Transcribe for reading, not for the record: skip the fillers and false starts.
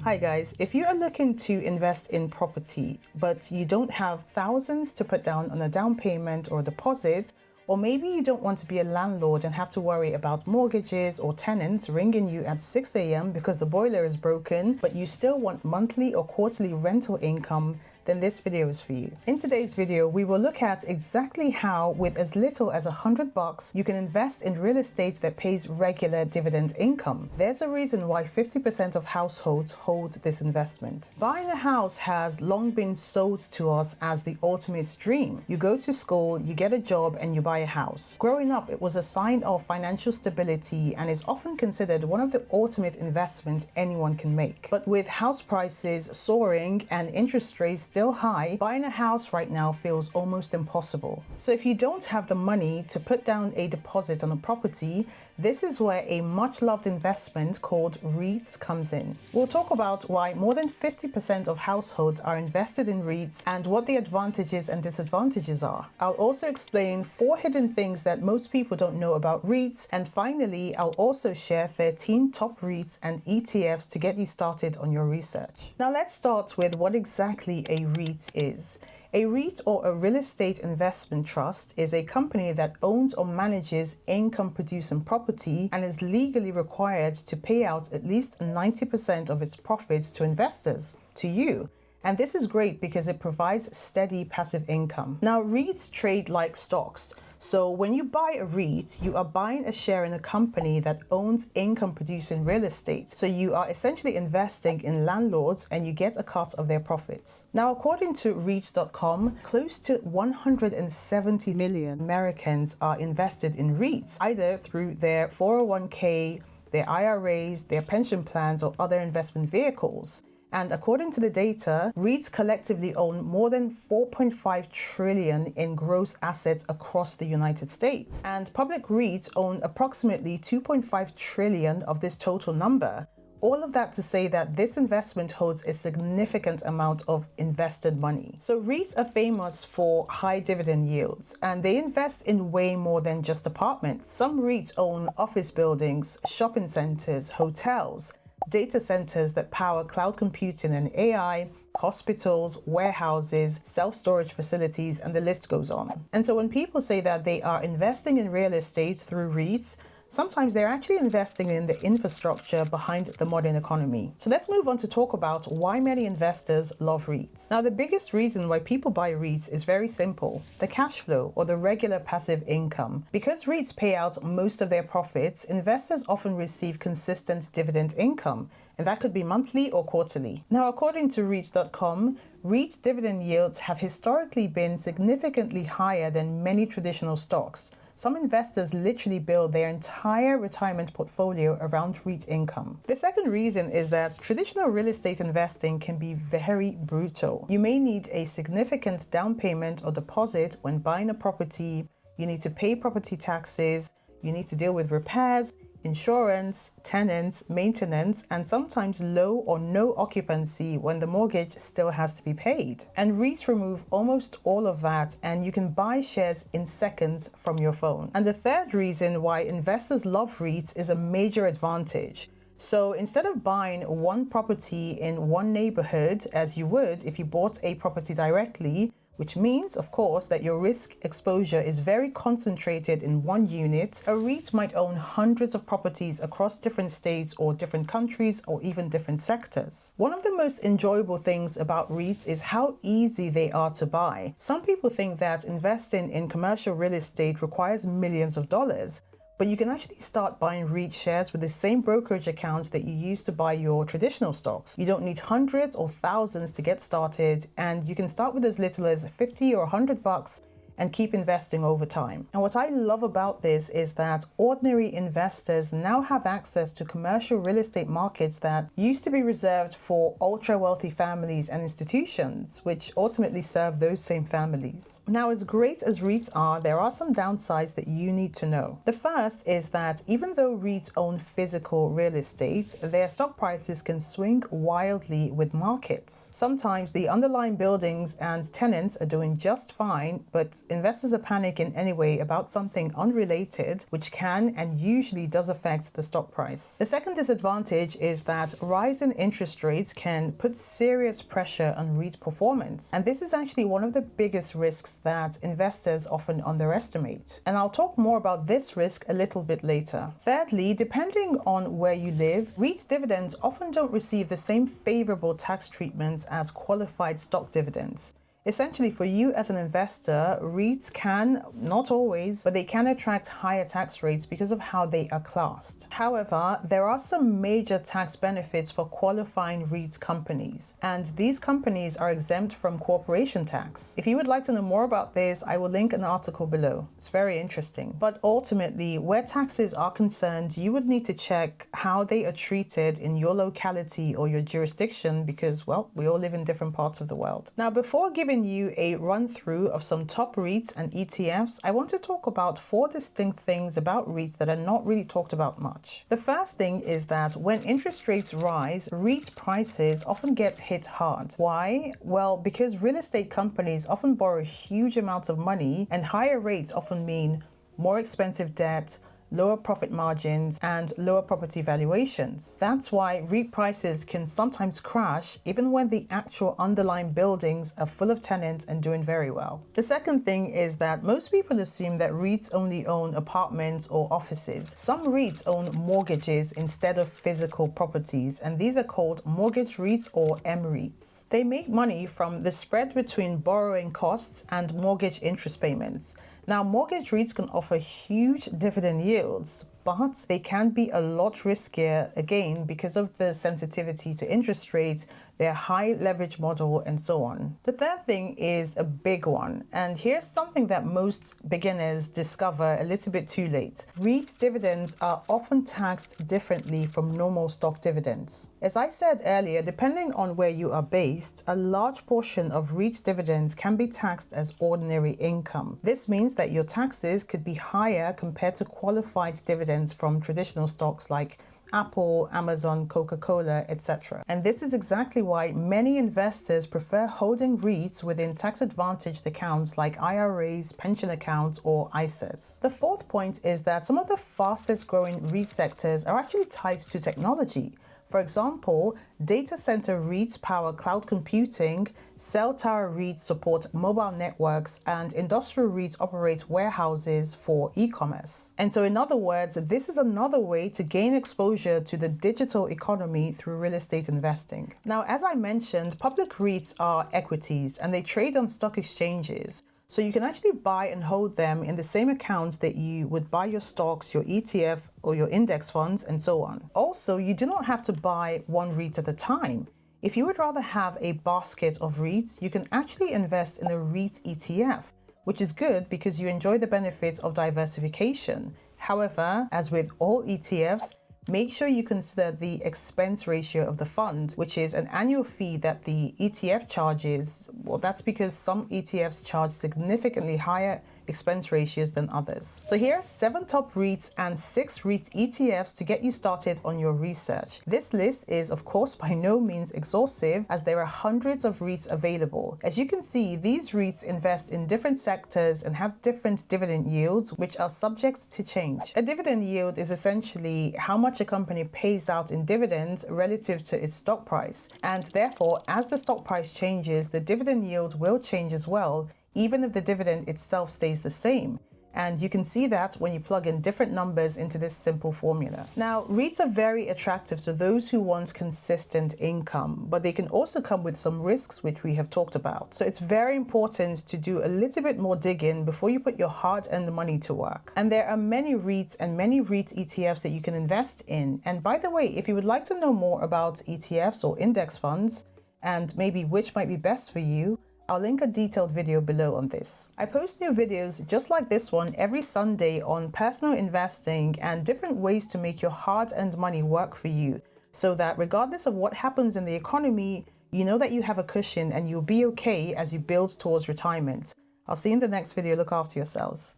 Hi guys, if you are looking to invest in property, but you don't have thousands to put down on a down payment or deposit, or maybe you don't want to be a landlord and have to worry about mortgages or tenants ringing you at 6 a.m. because the boiler is broken, but you still want monthly or quarterly rental income, then this video is for you. In today's video, we will look at exactly how, with as little as $100, you can invest in real estate that pays regular dividend income. There's a reason why 50% of households hold this investment. Buying a house has long been sold to us as the ultimate dream. You go to school, you get a job, and you buy a house. Growing up, it was a sign of financial stability and is often considered one of the ultimate investments anyone can make. But with house prices soaring and interest rates still high, buying a house right now feels almost impossible. So if you don't have the money to put down a deposit on a property, this is where a much loved investment called REITs comes in. We'll talk about why more than 50% of households are invested in REITs and what the advantages and disadvantages are. I'll also explain 4 hidden things that most people don't know about REITs, and finally I'll also share 13 top REITs and ETFs to get you started on your research. Now let's start with what exactly a REIT is. A REIT, or a real estate investment trust, is a company that owns or manages income-producing property and is legally required to pay out at least 90% of its profits to investors, to you. And this is great because it provides steady passive income. Now, REITs trade like stocks. So when you buy a REIT, you are buying a share in a company that owns income-producing real estate. So you are essentially investing in landlords and you get a cut of their profits. Now, according to REITs.com, close to 170 million Americans are invested in REITs, either through their 401k, their IRAs, their pension plans, or other investment vehicles. And according to the data, REITs collectively own more than 4.5 trillion in gross assets across the United States. And public REITs own approximately 2.5 trillion of this total number. All of that to say that this investment holds a significant amount of invested money. So REITs are famous for high dividend yields, and they invest in way more than just apartments. Some REITs own office buildings, shopping centers, hotels, data centers that power cloud computing and AI, hospitals, warehouses, self-storage facilities, and the list goes on. And so when people say that they are investing in real estate through REITs, sometimes they're actually investing in the infrastructure behind the modern economy. So let's move on to talk about why many investors love REITs. Now, the biggest reason why people buy REITs is very simple: the cash flow, or the regular passive income. Because REITs pay out most of their profits, investors often receive consistent dividend income, and that could be monthly or quarterly. Now, according to REITs.com, REITs dividend yields have historically been significantly higher than many traditional stocks. Some investors literally build their entire retirement portfolio around REIT income. The second reason is that traditional real estate investing can be very brutal. You may need a significant down payment or deposit when buying a property. You need to pay property taxes. You need to deal with repairs, insurance, tenants, maintenance, and sometimes low or no occupancy when the mortgage still has to be paid. And REITs remove almost all of that, and you can buy shares in seconds from your phone. And the third reason why investors love REITs is a major advantage. So instead of buying one property in one neighborhood, as you would if you bought a property directly, which means, of course, that your risk exposure is very concentrated in one unit, a REIT might own hundreds of properties across different states or different countries or even different sectors. One of the most enjoyable things about REITs is how easy they are to buy. Some people think that investing in commercial real estate requires millions of dollars. But you can actually start buying REIT shares with the same brokerage accounts that you use to buy your traditional stocks. You don't need hundreds or thousands to get started, and you can start with as little as 50 or $100 and keep investing over time. And what I love about this is that ordinary investors now have access to commercial real estate markets that used to be reserved for ultra-wealthy families and institutions, which ultimately serve those same families. Now, as great as REITs are, there are some downsides that you need to know. The first is that even though REITs own physical real estate, their stock prices can swing wildly with markets. Sometimes the underlying buildings and tenants are doing just fine, but investors are panicking anyway about something unrelated, which can and usually does affect the stock price. The second disadvantage is that rising interest rates can put serious pressure on REIT performance. And this is actually one of the biggest risks that investors often underestimate. And I'll talk more about this risk a little bit later. Thirdly, depending on where you live, REIT dividends often don't receive the same favorable tax treatment as qualified stock dividends. Essentially, for you as an investor, REITs can, not always, but they can attract higher tax rates because of how they are classed. However, there are some major tax benefits for qualifying REIT companies, and these companies are exempt from corporation tax. If you would like to know more about this, I will link an article below. It's very interesting. But ultimately, where taxes are concerned, you would need to check how they are treated in your locality or your jurisdiction because, well, we all live in different parts of the world. Now, before giving you a run through of some top REITs and ETFs, I want to talk about 4 distinct things about REITs that are not really talked about much. The first thing is that when interest rates rise, REIT prices often get hit hard. Why? Well, because real estate companies often borrow huge amounts of money, and higher rates often mean more expensive debt, lower profit margins, and lower property valuations. That's why REIT prices can sometimes crash even when the actual underlying buildings are full of tenants and doing very well. The second thing is that most people assume that REITs only own apartments or offices. Some REITs own mortgages instead of physical properties, and these are called mortgage REITs or MREITs. They make money from the spread between borrowing costs and mortgage interest payments. Now, mortgage REITs can offer huge dividend yields, but they can be a lot riskier, again, because of the sensitivity to interest rates, their high leverage model, and so on. The third thing is a big one, and here's something that most beginners discover a little bit too late. REIT dividends are often taxed differently from normal stock dividends. As I said earlier, depending on where you are based, a large portion of REIT dividends can be taxed as ordinary income. This means that your taxes could be higher compared to qualified dividends from traditional stocks like Apple, Amazon, Coca-Cola, etc. And this is exactly why many investors prefer holding REITs within tax-advantaged accounts like IRAs, pension accounts, or ISAs. The fourth point is that some of the fastest growing REIT sectors are actually tied to technology. For example, data center REITs power cloud computing, cell tower REITs support mobile networks, and industrial REITs operate warehouses for e-commerce. And so in other words, this is another way to gain exposure to the digital economy through real estate investing. Now, as I mentioned, public REITs are equities and they trade on stock exchanges. So you can actually buy and hold them in the same accounts that you would buy your stocks, your ETF, or your index funds, and so on. Also, you do not have to buy one REIT at a time. If you would rather have a basket of REITs, you can actually invest in a REIT ETF, which is good because you enjoy the benefits of diversification. However, as with all ETFs, make sure you consider the expense ratio of the fund, which is an annual fee that the ETF charges. Well, that's because some ETFs charge significantly higher expense ratios than others. So here are 7 top REITs and 6 REIT ETFs to get you started on your research. This list is, of course, by no means exhaustive, as there are hundreds of REITs available. As you can see, these REITs invest in different sectors and have different dividend yields, which are subject to change. A dividend yield is essentially how much a company pays out in dividends relative to its stock price. And therefore, as the stock price changes, the dividend yield will change as well, even if the dividend itself stays the same. And you can see that when you plug in different numbers into this simple formula. Now, REITs are very attractive to those who want consistent income, but they can also come with some risks, which we have talked about. So it's very important to do a little bit more digging before you put your hard-earned money to work. And there are many REITs and many REIT ETFs that you can invest in. And by the way, if you would like to know more about ETFs or index funds, and maybe which might be best for you, I'll link a detailed video below on this. I post new videos just like this one every Sunday on personal investing and different ways to make your hard-earned money work for you, so that regardless of what happens in the economy, you know that you have a cushion and you'll be okay as you build towards retirement. I'll see you in the next video. Look after yourselves.